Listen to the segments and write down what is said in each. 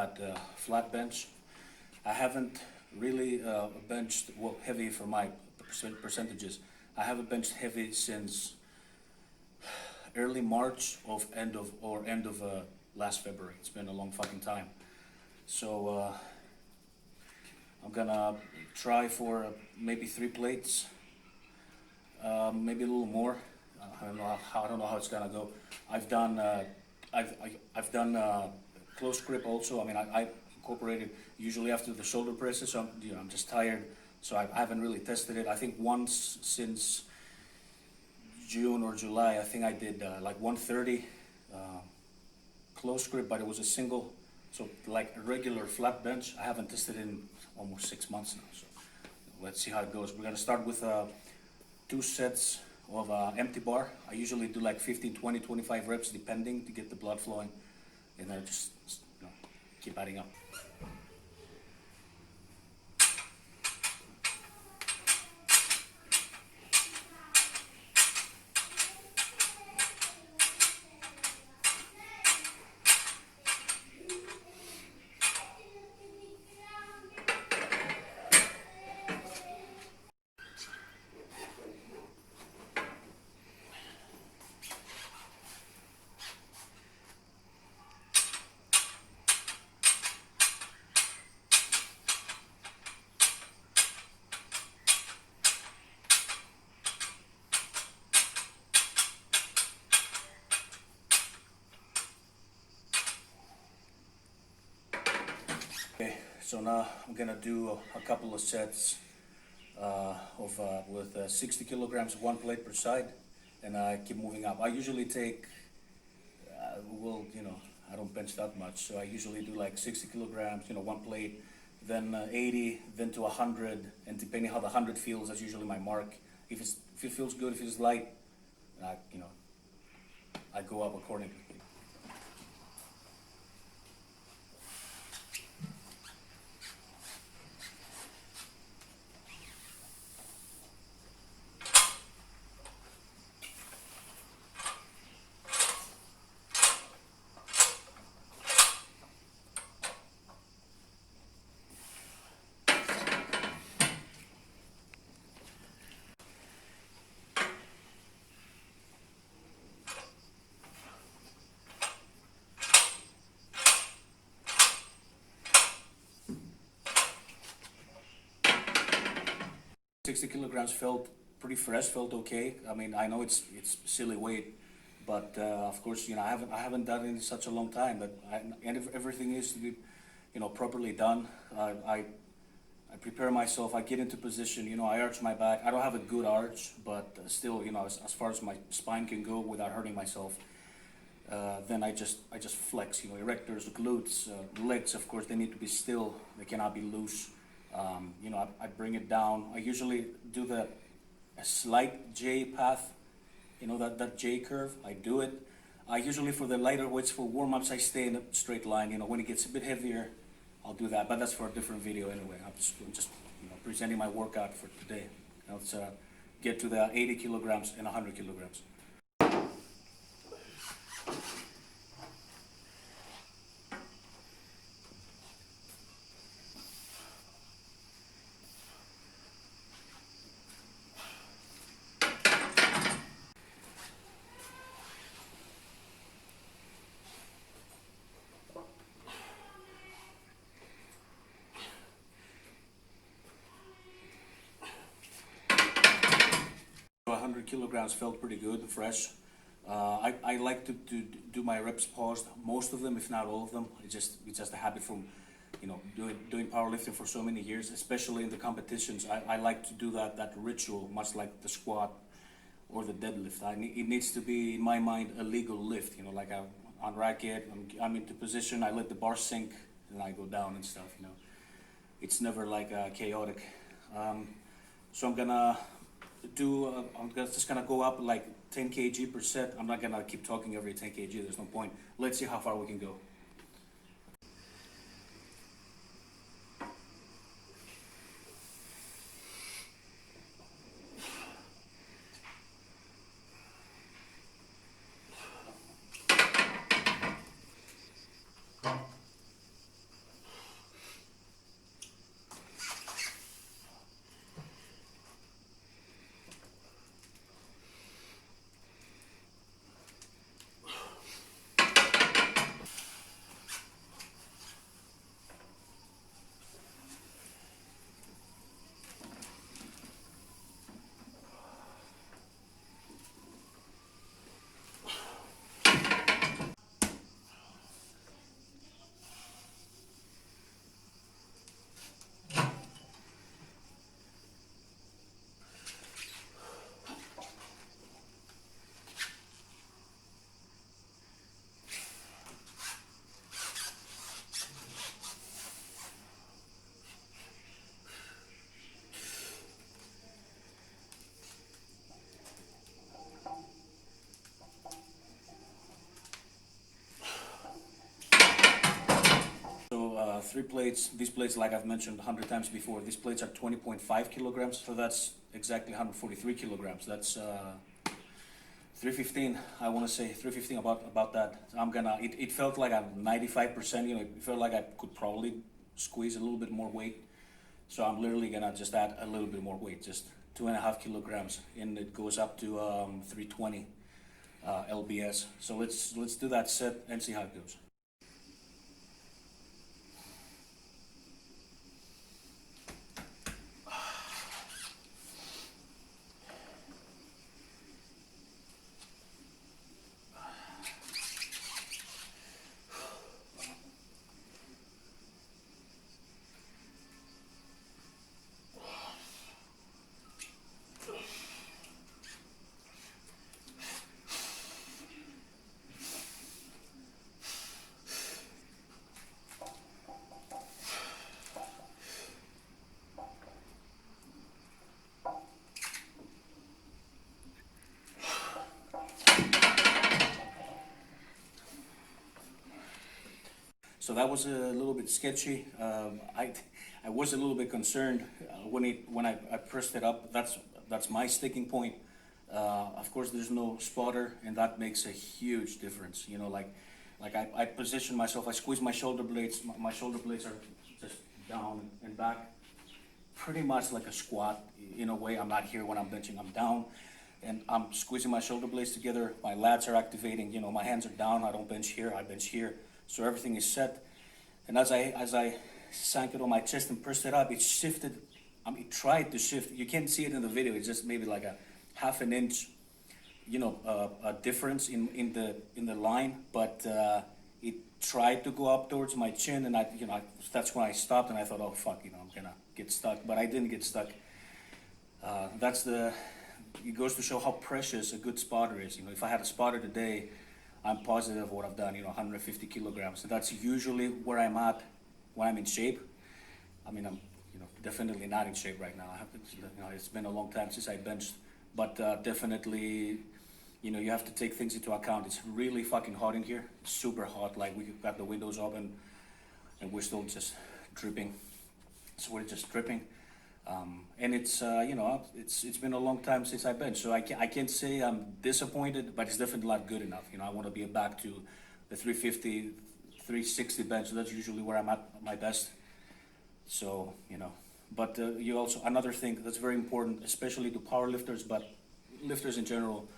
at flat bench. I haven't really benched heavy for my percentages. I haven't benched heavy since early March end of last February. It's been a long fucking time. So I'm gonna try for maybe 3 plates, maybe a little more. I don't know how it's gonna go. I've done close grip also. I mean, I incorporated usually after the shoulder presses. So I'm just tired, so I haven't really tested it. I think once since June or July, I think I did like 130 close grip, but it was a single, so like a regular flat bench. I haven't tested it in almost 6 months now, so let's see how it goes. We're gonna start with 2 sets of empty bar. I usually do like 15, 20, 25 reps depending to get the blood flowing, and then just keep adding up. Okay, so now I'm gonna do a couple of sets with 60 kilograms, 1 plate per side, and I keep moving up. I usually take, I don't bench that much, so I usually do like 60 kilograms, 1 plate, then 80, then to 100, and depending how the 100 feels, that's usually my mark. If it feels good, if it's light, I go up accordingly. $60 kilograms felt pretty fresh, felt okay. I mean, I know it's silly weight, but of course, I haven't done it in such a long time. But everything is to be, properly done. I prepare myself. I get into position. I arch my back. I don't have a good arch, but still, as far as my spine can go without hurting myself. Then I just flex. Erectors, glutes, legs. Of course, they need to be still. They cannot be loose. I bring it down. I usually do a slight J path, that J curve. I do it. I usually, for the lighter weights, for warm-ups, I stay in a straight line. When it gets a bit heavier, I'll do that. But that's for a different video anyway. I'm just presenting my workout for today. Let's get to the 80 kilograms and 100 kilograms. Kilograms felt pretty good and fresh. I like to do my reps paused, most of them, if not all of them. It's just a habit from doing powerlifting for so many years, especially in the competitions. I like to do that ritual, much like the squat or the deadlift. It needs to be, in my mind, a legal lift. Like on racket, I'm into position, I let the bar sink, and I go down and stuff. It's never like chaotic. So I'm just gonna go up like 10 kg per set. I'm not gonna keep talking every 10 kg, there's no point. Let's see how far we can go. 3 plates. These plates, like I've mentioned 100 times before, these plates are 20.5 kilograms, so that's exactly 143 kilograms. That's 315, I want to say 315, about that. It felt like I'm 95%, you know, it felt like I could probably squeeze a little bit more weight. So I'm literally gonna just add a little bit more weight, just 2.5 kilograms, and it goes up to 320 lbs. So let's do that set and see how it goes. So that was a little bit sketchy. I was a little bit concerned when I pressed it up. That's my sticking point. Of course, there's no spotter, and that makes a huge difference. You know, like I position myself. I squeeze my shoulder blades. My shoulder blades are just down and back, pretty much like a squat in a way. I'm not here when I'm benching. I'm down, and I'm squeezing my shoulder blades together. My lats are activating. You know, my hands are down. I don't bench here. I bench here. So everything is set. And as I sank it on my chest and pressed it up, it shifted. It tried to shift. You can't see it in the video. It's just maybe like a half an inch, you know, a difference in the line. But it tried to go up towards my chin, and that's when I stopped, and I thought, oh fuck, you know, I'm gonna get stuck. But I didn't get stuck. It goes to show how precious a good spotter is. You know, if I had a spotter today, I'm positive of what I've done, you know, 150 kilograms. So that's usually where I'm at when I'm in shape. I mean, I'm, you know, definitely not in shape right now. It's been a long time since I benched, but definitely, you know, you have to take things into account. It's really fucking hot in here, super hot. Like we got the windows open, and we're still just dripping. So we're just dripping. And it's you know, it's been a long time since I benched, so I can't say I'm disappointed, but it's definitely not good enough. You know, I want to be back to the 350, 360 bench. So that's usually where I'm at my best. So, you know, but you also, another thing that's very important, especially to power lifters, but lifters in general,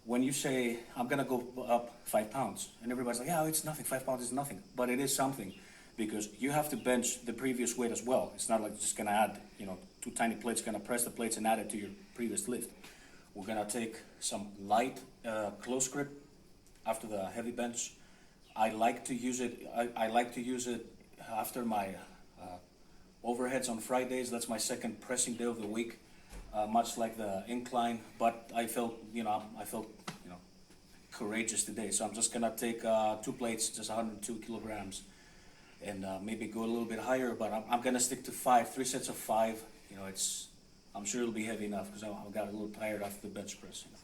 when you say I'm gonna go up 5 pounds, and everybody's like, yeah, it's nothing. 5 pounds is nothing, but it is something. Because you have to bench the previous weight as well. It's not like you're just gonna add, you know, 2 tiny plates, gonna press the plates and add it to your previous lift. We're gonna take some light close grip after the heavy bench. I like to use it after my overheads on Fridays. That's my second pressing day of the week, much like the incline. But I felt courageous today. So I'm just gonna take 2 plates, just 102 kilograms. And maybe go a little bit higher, but I'm gonna stick to 3 sets of 5. You know, I'm sure it'll be heavy enough because I got a little tired after the bench press. You know.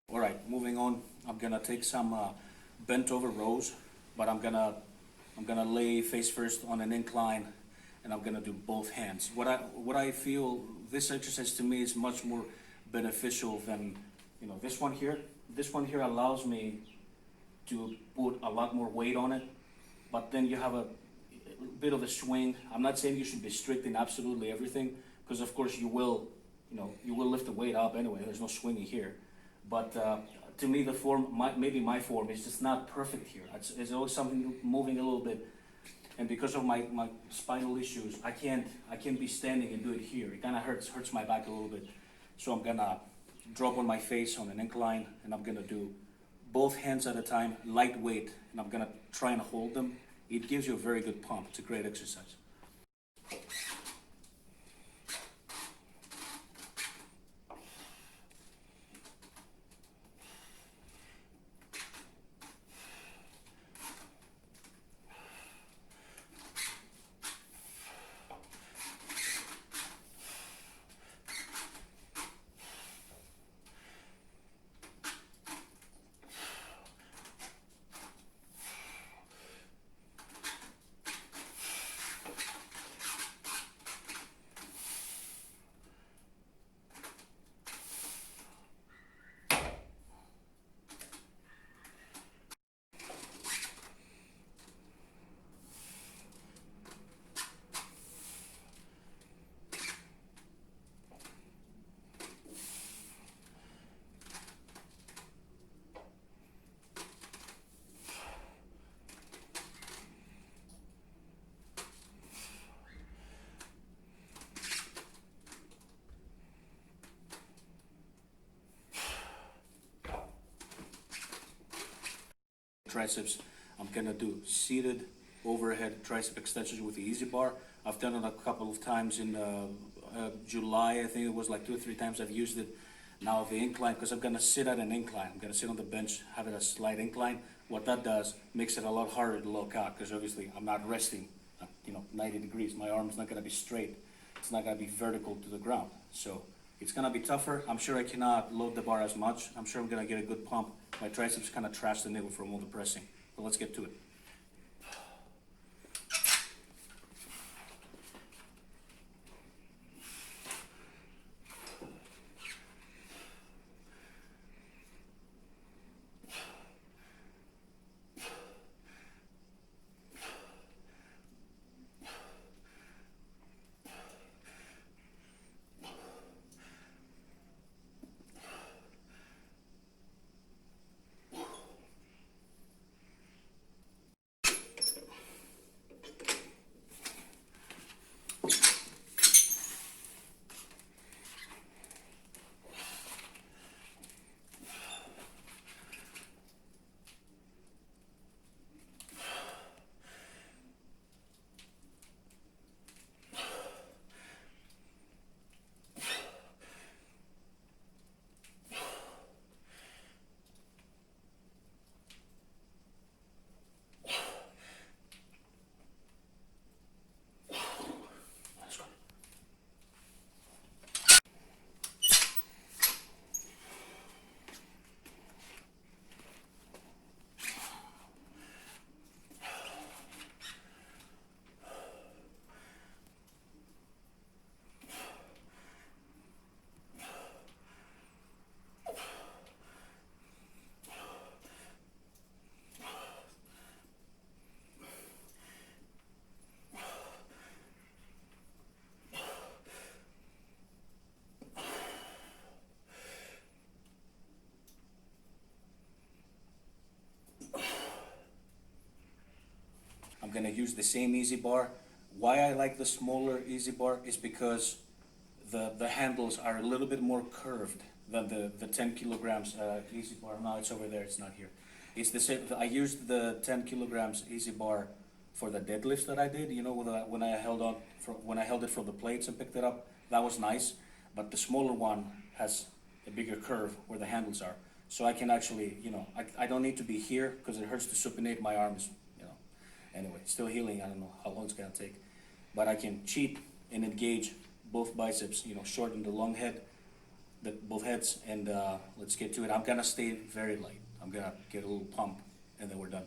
All right, moving on. I'm gonna take some bent over rows, but I'm gonna lay face first on an incline, and I'm gonna do both hands. What I feel this exercise to me is much more beneficial than, you know, this one here. This one here allows me to put a lot more weight on it, but then you have bit of a swing. I'm not saying you should be strict in absolutely everything, because of course you will, you will lift the weight up anyway. There's no swinging here. But to me, the form, maybe my form is just not perfect here. It's always something moving a little bit. And because of my spinal issues, I can't be standing and do it here. It kind of hurts my back a little bit. So I'm gonna drop on my face on an incline, and I'm gonna do both hands at a time, lightweight, and I'm gonna try and hold them. It gives you a very good pump. It's a great exercise. Triceps, I'm gonna do seated overhead tricep extensions with the easy bar. I've done it a couple of times in July. I think it was like 2 or 3 times I've used it. Now the incline, because I'm gonna sit at an incline. I'm gonna sit on the bench, have it a slight incline. What that does makes it a lot harder to lock out, because obviously I'm not resting at 90 degrees. My arm's not gonna be straight. It's not gonna be vertical to the ground. So it's gonna be tougher. I'm sure I cannot load the bar as much. I'm sure I'm gonna get a good pump. My triceps kind of trash the nipple from all the pressing. But let's get to it. I'm gonna use the same easy bar. Why I like the smaller easy bar is because the handles are a little bit more curved than the 10 kilograms easy bar. No, it's over there, it's not here. It's the same. I used the 10 kilograms easy bar for the deadlifts that I did. When I held it from the plates and picked it up, that was nice. But the smaller one has a bigger curve where the handles are. So I can actually, I don't need to be here because it hurts to supinate my arms, Anyway, still healing. I don't know how long it's gonna take. But I can cheat and engage both biceps, shorten the long head, both heads, and let's get to it. I'm gonna stay very light. I'm gonna get a little pump, and then we're done.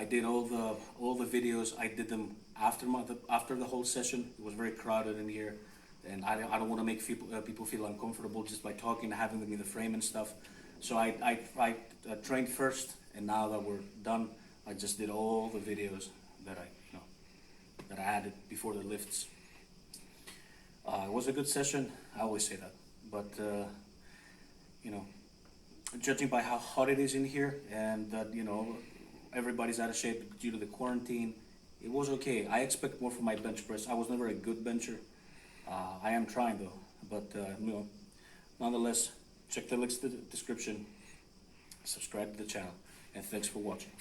did all the videos. I did them after the whole session. It was very crowded in here, and I don't want to make people feel uncomfortable just by talking, having them in the frame and stuff. So I trained first, and now that we're done, I just did all the videos that I added before the lifts. It was a good session. I always say that, but you know, judging by how hot it is in here, and that everybody's out of shape due to the quarantine, it was okay. I expect more from my bench press. I was never a good bencher. I am trying though, but nonetheless, check the links in the description, subscribe to the channel, and thanks for watching.